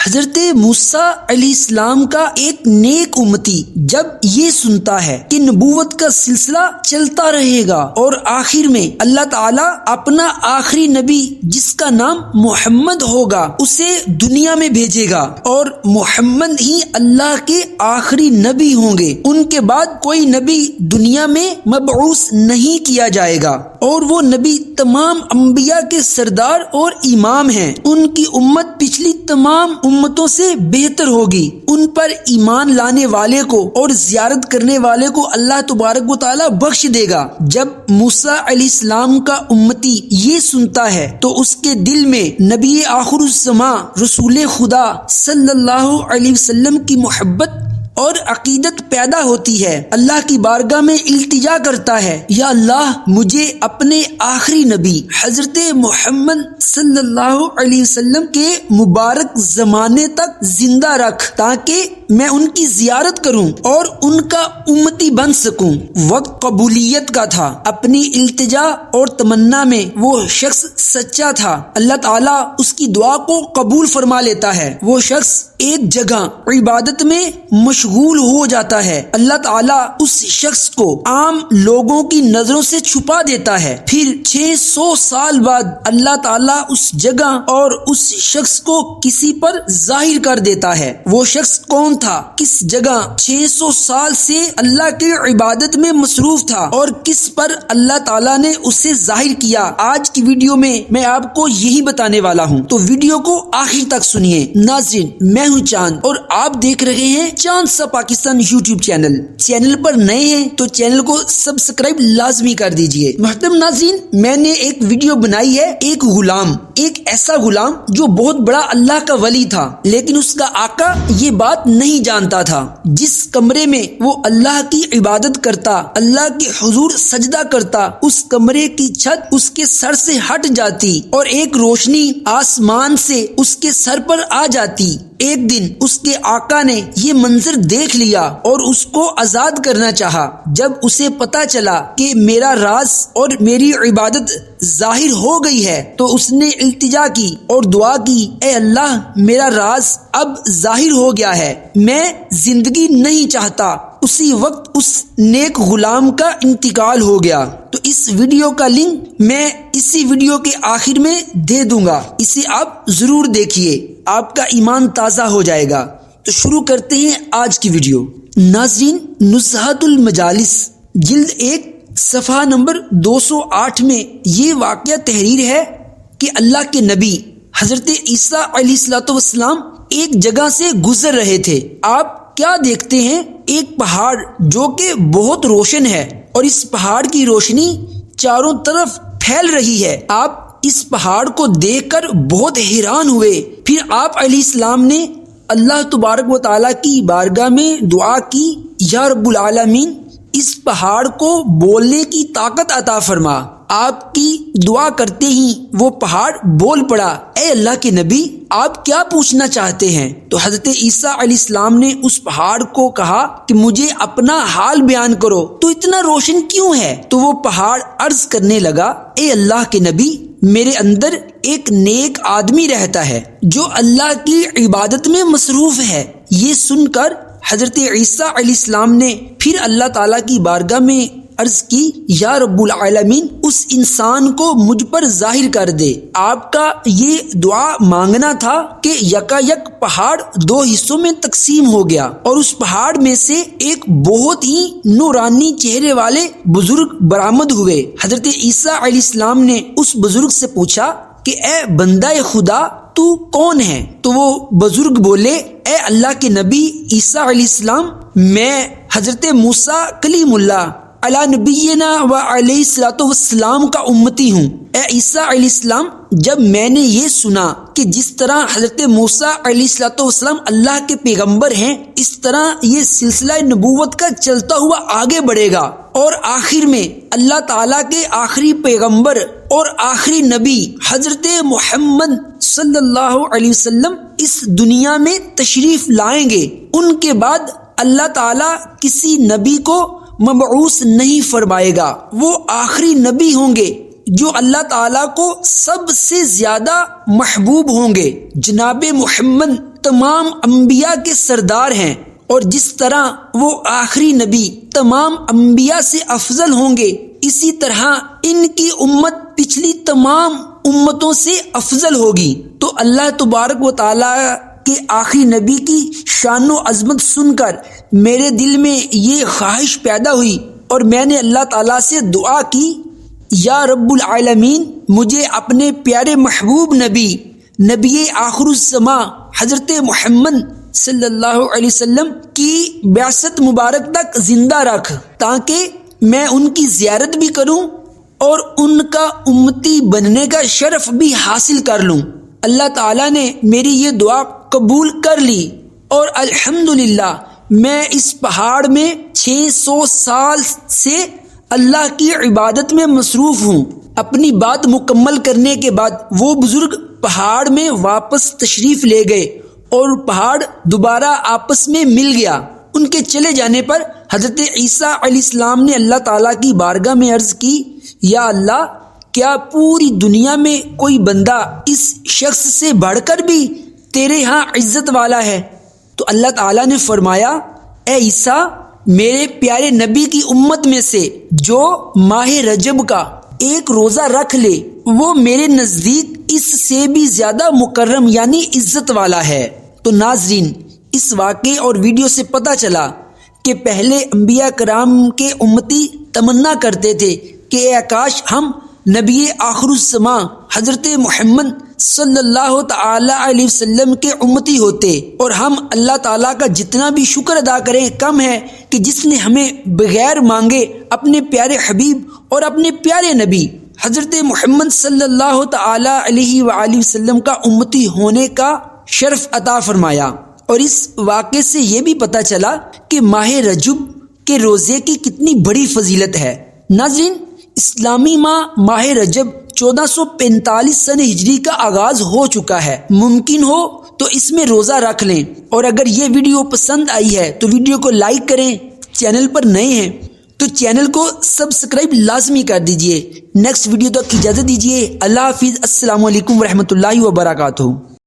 حضرت موسیٰ علیہ السلام کا ایک نیک امتی جب یہ سنتا ہے کہ نبوت کا سلسلہ چلتا رہے گا اور آخر میں اللہ تعالیٰ اپنا آخری نبی جس کا نام محمد ہوگا اسے دنیا میں بھیجے گا اور محمد ہی اللہ کے آخری نبی ہوں گے، ان کے بعد کوئی نبی دنیا میں مبعوث نہیں کیا جائے گا، اور وہ نبی تمام انبیاء کے سردار اور امام ہیں، ان کی امت پچھلی تمام امتوں سے بہتر ہوگی، ان پر ایمان لانے والے کو اور زیارت کرنے والے کو اللہ تبارک و تعالی بخش دے گا۔ جب موسیٰ علیہ السلام کا امتی یہ سنتا ہے تو اس کے دل میں نبی آخر الزماں رسول خدا صلی اللہ علیہ وسلم کی محبت اور عقیدت پیدا ہوتی ہے، اللہ کی بارگاہ میں التجا کرتا ہے، یا اللہ مجھے اپنے آخری نبی حضرت محمد صلی اللہ علیہ وسلم کے مبارک زمانے تک زندہ رکھ تاکہ میں ان کی زیارت کروں اور ان کا امتی بن سکوں۔ وقت قبولیت کا تھا، اپنی التجا اور تمنا میں وہ شخص سچا تھا، اللہ تعالیٰ اس کی دعا کو قبول فرما لیتا ہے، وہ شخص ایک جگہ عبادت میں مشغول ہو جاتا ہے، اللہ تعالیٰ اس شخص کو عام لوگوں کی نظروں سے چھپا دیتا ہے، پھر 600 سال بعد اللہ تعالیٰ اس جگہ اور اس شخص کو کسی پر ظاہر کر دیتا ہے۔ وہ شخص کون تھا، کس جگہ 600 سال سے اللہ کی عبادت میں مصروف تھا اور کس پر اللہ تعالیٰ نے اسے ظاہر کیا، آج کی ویڈیو میں آپ کو یہی بتانے والا ہوں، تو ویڈیو کو آخر تک سنیے۔ ناظرین، میں ہوں چاند اور آپ دیکھ رہے ہیں چاند سا پاکستان یوٹیوب چینل پر نئے ہیں تو چینل کو سبسکرائب لازمی کر دیجئے۔ محترم ناظرین، میں نے ایک ویڈیو بنائی ہے، ایک ایسا غلام جو بہت بڑا اللہ کا ولی تھا، لیکن اس کا آقا یہ بات نہیں جانتا تھا۔ جس کمرے میں وہ اللہ کی عبادت کرتا، اللہ کے حضور سجدہ کرتا، اس کمرے کی چھت اس کے سر سے ہٹ جاتی اور ایک روشنی آسمان سے اس کے سر پر آ جاتی۔ ایک دن اس کے آقا نے یہ منظر دیکھ لیا اور اس کو آزاد کرنا چاہا۔ جب اسے پتا چلا کہ میرا راز اور میری عبادت ظاہر ہو گئی ہے تو اس نے التجا کی اور دعا کی، اے اللہ میرا راز اب ظاہر ہو گیا ہے، میں زندگی نہیں چاہتا۔ اسی وقت اس نیک غلام کا انتقال ہو گیا۔ تو اس ویڈیو کا لنک میں اسی ویڈیو کے آخر میں دے دوں گا، اسے آپ ضرور دیکھیے، آپ کا ایمان تازہ ہو جائے گا۔ تو شروع کرتے ہیں آج کی ویڈیو۔ ناظرین، نزہۃ المجالس جلد 1 صفحہ نمبر 208 میں یہ واقعہ تحریر ہے کہ اللہ کے نبی حضرت عیسیٰ علیہ السلام ایک جگہ سے گزر رہے تھے۔ آپ کیا دیکھتے ہیں؟ ایک پہاڑ جو کہ بہت روشن ہے اور اس پہاڑ کی روشنی چاروں طرف پھیل رہی ہے۔ آپ اس پہاڑ کو دیکھ کر بہت حیران ہوئے۔ پھر آپ علیہ السلام نے اللہ تبارک و تعالیٰ کی بارگاہ میں دعا کی، یا رب العالمین اس پہاڑ کو بولنے کی طاقت عطا فرما۔ آپ کی دعا کرتے ہی وہ پہاڑ بول پڑا، اے اللہ کے نبی آپ کیا پوچھنا چاہتے ہیں؟ تو حضرت عیسیٰ علیہ السلام نے اس پہاڑ کو کہا کہ مجھے اپنا حال بیان کرو، تو اتنا روشن کیوں ہے؟ تو وہ پہاڑ عرض کرنے لگا، اے اللہ کے نبی میرے اندر ایک نیک آدمی رہتا ہے جو اللہ کی عبادت میں مصروف ہے۔ یہ سن کر حضرت عیسیٰ علیہ السلام نے پھر اللہ تعالیٰ کی بارگاہ میں عرض کی، یا رب العالمین اس انسان کو مجھ پر ظاہر کر دے۔ آپ کا یہ دعا مانگنا تھا کہ یکایک پہاڑ 2 حصوں میں تقسیم ہو گیا اور اس پہاڑ میں سے ایک بہت ہی نورانی چہرے والے بزرگ برآمد ہوئے۔ حضرت عیسیٰ علیہ السلام نے اس بزرگ سے پوچھا کہ اے بندہ خدا تو کون ہے؟ تو وہ بزرگ بولے، اے اللہ کے نبی عیسیٰ علیہ السلام میں حضرت موسیٰ کلیم اللہ علی نبینا و علیہ الصلوۃ والسلام کا امتی ہوں۔ اے عیسیٰ علیہ السلام، جب میں نے یہ سنا کہ جس طرح حضرت موسیٰ علیہ الصلوۃ والسلام اللہ کے پیغمبر ہیں، اس طرح یہ سلسلہ نبوت کا چلتا ہوا آگے بڑھے گا اور آخر میں اللہ تعالیٰ کے آخری پیغمبر اور آخری نبی حضرت محمد صلی اللہ علیہ وسلم اس دنیا میں تشریف لائیں گے، ان کے بعد اللہ تعالیٰ کسی نبی کو مبعوث نہیں فرمائے گا، وہ آخری نبی ہوں گے جو اللہ تعالیٰ کو سب سے زیادہ محبوب ہوں گے۔ جناب محمد تمام انبیاء کے سردار ہیں، اور جس طرح وہ آخری نبی تمام انبیاء سے افضل ہوں گے، اسی طرح ان کی امت پچھلی تمام امتوں سے افضل ہوگی۔ تو اللہ تبارک و تعالی کے آخری نبی کی شان و عظمت سن کر میرے دل میں یہ خواہش پیدا ہوئی، اور میں نے اللہ تعالیٰ سے دعا کی، یا رب العالمین، مجھے اپنے پیارے محبوب نبی آخر الزماں حضرت محمد صلی اللہ علیہ وسلم کی بعثت مبارک تک زندہ رکھ، تاکہ میں ان کی زیارت بھی کروں اور ان کا امتی بننے کا شرف بھی حاصل کر لوں۔ اللہ تعالیٰ نے میری یہ دعا قبول کر لی، اور الحمدللہ میں اس پہاڑ میں 600 سال سے اللہ کی عبادت میں مصروف ہوں۔ اپنی بات مکمل کرنے کے بعد وہ بزرگ پہاڑ میں واپس تشریف لے گئے، اور پہاڑ دوبارہ آپس میں مل گیا۔ ان کے چلے جانے پر حضرت عیسیٰ علیہ السلام نے اللہ تعالیٰ کی بارگاہ میں عرض کی، یا اللہ، کیا پوری دنیا میں کوئی بندہ اس شخص سے بڑھ کر بھی تیرے ہاں عزت والا ہے؟ تو اللہ تعالیٰ نے فرمایا، اے عیسیٰ، میرے پیارے نبی کی امت میں سے جو ماہ رجب کا ایک روزہ رکھ لے، وہ میرے نزدیک اس سے بھی زیادہ مکرم یعنی عزت والا ہے۔ تو ناظرین، اس واقعے اور ویڈیو سے پتہ چلا کہ پہلے انبیاء کرام کے امتی تمنا کرتے تھے کہ اے کاش ہم نبی آخر الزماں حضرت محمد صلی اللہ تعالی علیہ وسلم کے امتی ہوتے، اور ہم اللہ تعالیٰ کا جتنا بھی شکر ادا کریں کم ہے کہ جس نے ہمیں بغیر مانگے اپنے پیارے حبیب اور اپنے پیارے نبی حضرت محمد صلی اللہ تعالی علیہ وآلہ وسلم کا امتی ہونے کا شرف عطا فرمایا۔ اور اس واقعے سے یہ بھی پتہ چلا کہ ماہ رجب کے روزے کی کتنی بڑی فضیلت ہے۔ ناظرین، اسلامی ماہ رجب 1445 سن ہجری کا آغاز ہو چکا ہے۔ ممکن ہو تو اس میں روزہ رکھ لیں، اور اگر یہ ویڈیو پسند آئی ہے تو ویڈیو کو لائک کریں، چینل پر نئے ہیں تو چینل کو سبسکرائب لازمی کر دیجئے۔ نیکسٹ ویڈیو تک اجازت دیجئے۔ اللہ حافظ۔ السلام علیکم ورحمۃ اللہ وبرکاتہ۔